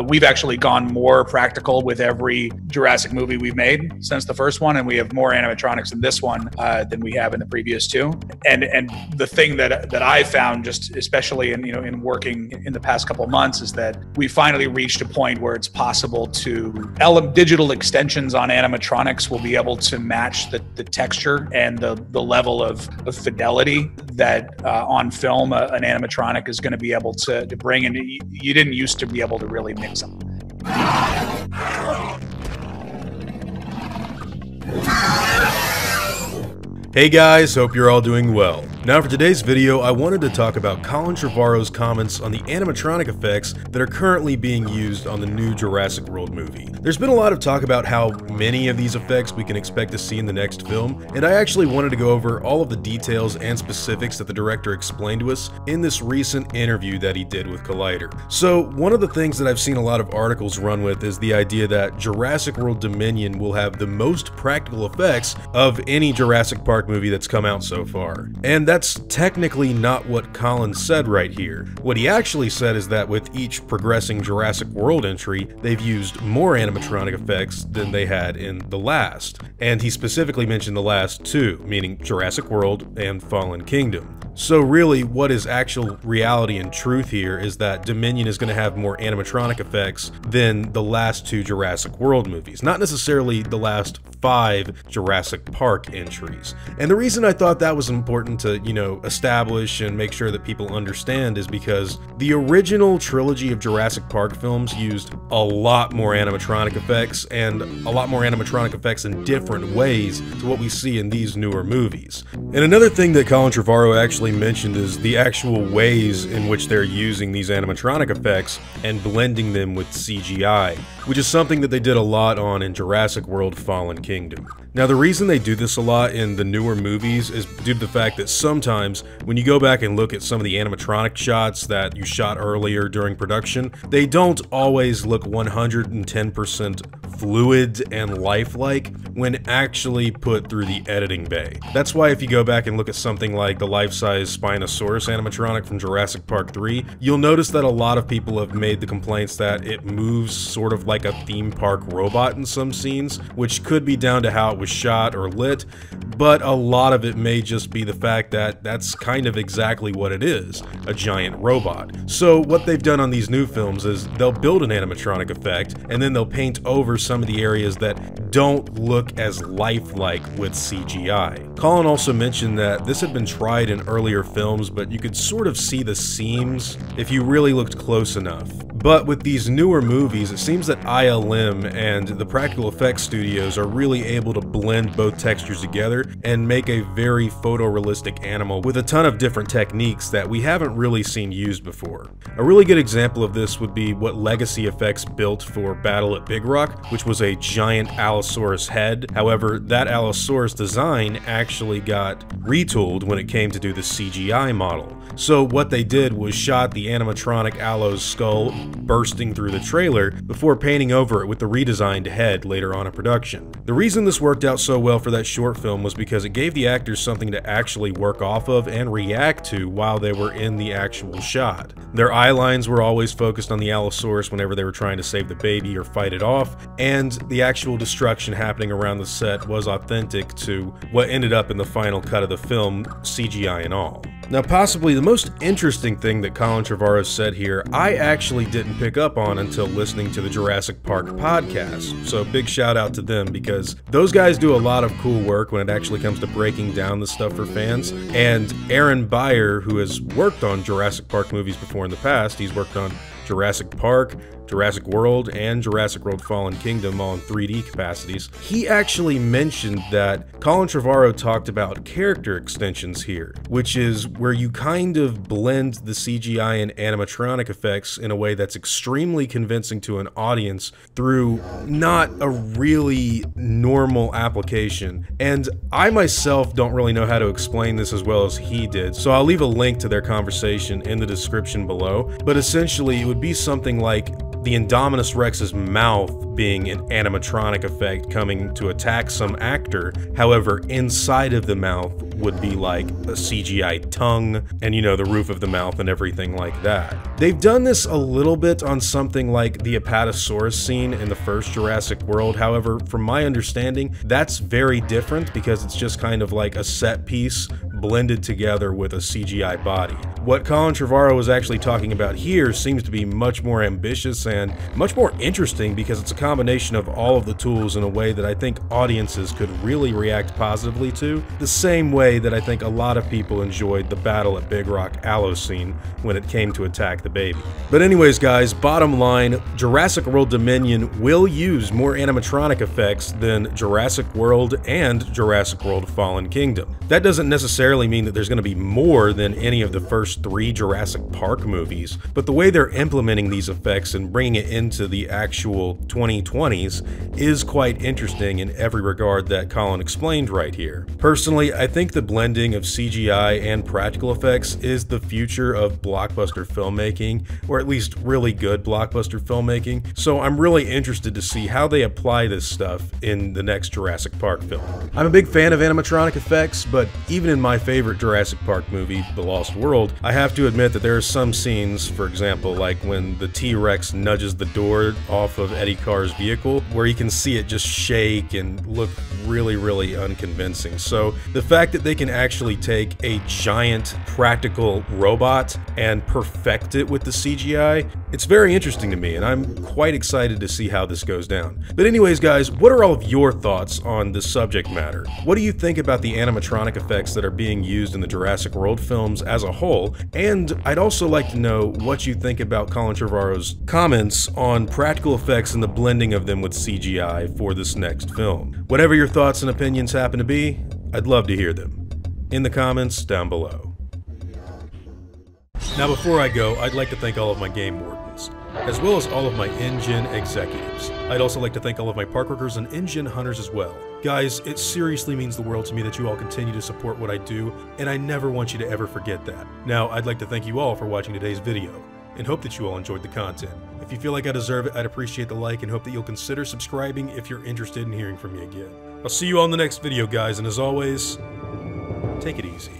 We've actually gone more practical with every Jurassic movie we've made since the first one, and we have more animatronics in this one than we have in the previous two. And the thing that I found, just especially in working in the past couple of months, is that we finally reached a point where it's possible to digital extensions on animatronics will be able to match the texture and the level of fidelity that on film an animatronic is going to be able to bring, and you didn't used to be able to really mix them. Hey guys, hope you're all doing well. Now for today's video, I wanted to talk about Colin Trevorrow's comments on the animatronic effects that are currently being used on the new Jurassic World movie. There's been a lot of talk about how many of these effects we can expect to see in the next film, and I actually wanted to go over all of the details and specifics that the director explained to us in this recent interview that he did with Collider. So one of the things that I've seen a lot of articles run with is the idea that Jurassic World Dominion will have the most practical effects of any Jurassic Park movie that's come out so far. And that's technically not what Colin said right here. What he actually said is that with each progressing Jurassic World entry, they've used more animatronic effects than they had in the last. And he specifically mentioned the last two, meaning Jurassic World and Fallen Kingdom. So really, what is actual reality and truth here is that Dominion is going to have more animatronic effects than the last two Jurassic World movies, not necessarily the last 5 Jurassic Park entries. And the reason I thought that was important to, establish and make sure that people understand is because the original trilogy of Jurassic Park films used a lot more animatronic effects, and a lot more animatronic effects in different ways to what we see in these newer movies. And another thing that Colin Trevorrow actually mentioned is the actual ways in which they're using these animatronic effects and blending them with CGI, which is something that they did a lot on in Jurassic World Fallen Kingdom. Now the reason they do this a lot in the newer movies is due to the fact that sometimes when you go back and look at some of the animatronic shots that you shot earlier during production, they don't always look 110% fluid and lifelike when actually put through the editing bay. That's why if you go back and look at something like the life-size Spinosaurus animatronic from Jurassic Park 3, you'll notice that a lot of people have made the complaints that it moves sort of like a theme park robot in some scenes, which could be down to how it was shot or lit, but a lot of it may just be the fact that that's kind of exactly what it is, a giant robot. So what they've done on these new films is they'll build an animatronic effect, and then they'll paint over some of the areas that don't look as lifelike with CGI. Colin also mentioned that this had been tried in earlier films, but you could sort of see the seams if you really looked close enough. But with these newer movies, it seems that ILM and the practical effects studios are really able to blend both textures together and make a very photorealistic animal with a ton of different techniques that we haven't really seen used before. A really good example of this would be what Legacy Effects built for Battle at Big Rock, which was a giant Allosaurus head. However, that Allosaurus design actually got retooled when it came to do the CGI model. So what they did was shot the animatronic Allo's skull bursting through the trailer before painting over it with the redesigned head later on in production. The reason this worked out so well for that short film was because it gave the actors something to actually work off of and react to while they were in the actual shot. Their eye lines were always focused on the Allosaurus whenever they were trying to save the baby or fight it off, and the actual destruction happening around the set was authentic to what ended up in the final cut of the film, CGI and all. Now possibly the most interesting thing that Colin Trevorrow said here, I actually didn't pick up on until listening to the Jurassic Park podcast, so big shout out to them because those guys do a lot of cool work when it actually comes to breaking down the stuff for fans. And Aaron Beyer, who has worked on Jurassic Park movies before in the past, he's worked on Jurassic Park, Jurassic World, and Jurassic World Fallen Kingdom all in 3D capacities. He actually mentioned that Colin Trevorrow talked about character extensions here, which is where you kind of blend the CGI and animatronic effects in a way that's extremely convincing to an audience through not a really normal application. And I myself don't really know how to explain this as well as he did, so I'll leave a link to their conversation in the description below. But essentially it would be something like the Indominus Rex's mouth being an animatronic effect coming to attack some actor. However, inside of the mouth would be like a CGI tongue and, you know, the roof of the mouth and everything like that. They've done this a little bit on something like the Apatosaurus scene in the first Jurassic World. However, from my understanding, that's very different because it's just kind of like a set piece blended together with a CGI body. What Colin Trevorrow is actually talking about here seems to be much more ambitious and much more interesting because it's a combination of all of the tools in a way that I think audiences could really react positively to, the same way that I think a lot of people enjoyed the battle at Big Rock Aloe scene when it came to attack the baby. But anyways guys, bottom line, Jurassic World Dominion will use more animatronic effects than Jurassic World and Jurassic World Fallen Kingdom. That doesn't necessarily mean that there's going to be more than any of the first 3 Jurassic Park movies, but the way they're implementing these effects and bringing it into the actual 2020s is quite interesting in every regard that Colin explained right here. Personally, I think the blending of CGI and practical effects is the future of blockbuster filmmaking, or at least really good blockbuster filmmaking, so I'm really interested to see how they apply this stuff in the next Jurassic Park film. I'm a big fan of animatronic effects, but even in my favorite Jurassic Park movie, The Lost World, I have to admit that there are some scenes, for example, like when the T-Rex nudges the door off of Eddie Carr's vehicle, where you can see it just shake and look really, really unconvincing. So the fact that they can actually take a giant practical robot and perfect it with the CGI, it's very interesting to me, and I'm quite excited to see how this goes down. But anyways guys, what are all of your thoughts on the subject matter? What do you think about the animatronic effects that are being used in the Jurassic World films as a whole? And I'd also like to know what you think about Colin Trevorrow's comments on practical effects and the blending of them with CGI for this next film. Whatever your thoughts and opinions happen to be, I'd love to hear them in the comments down below. Now before I go, I'd like to thank all of my game wardens, as well as all of my InGen executives. I'd also like to thank all of my park workers and InGen hunters as well. Guys, it seriously means the world to me that you all continue to support what I do, and I never want you to ever forget that. Now, I'd like to thank you all for watching today's video, and hope that you all enjoyed the content. If you feel like I deserve it, I'd appreciate the like and hope that you'll consider subscribing if you're interested in hearing from me again. I'll see you all in the next video, guys, and as always, take it easy.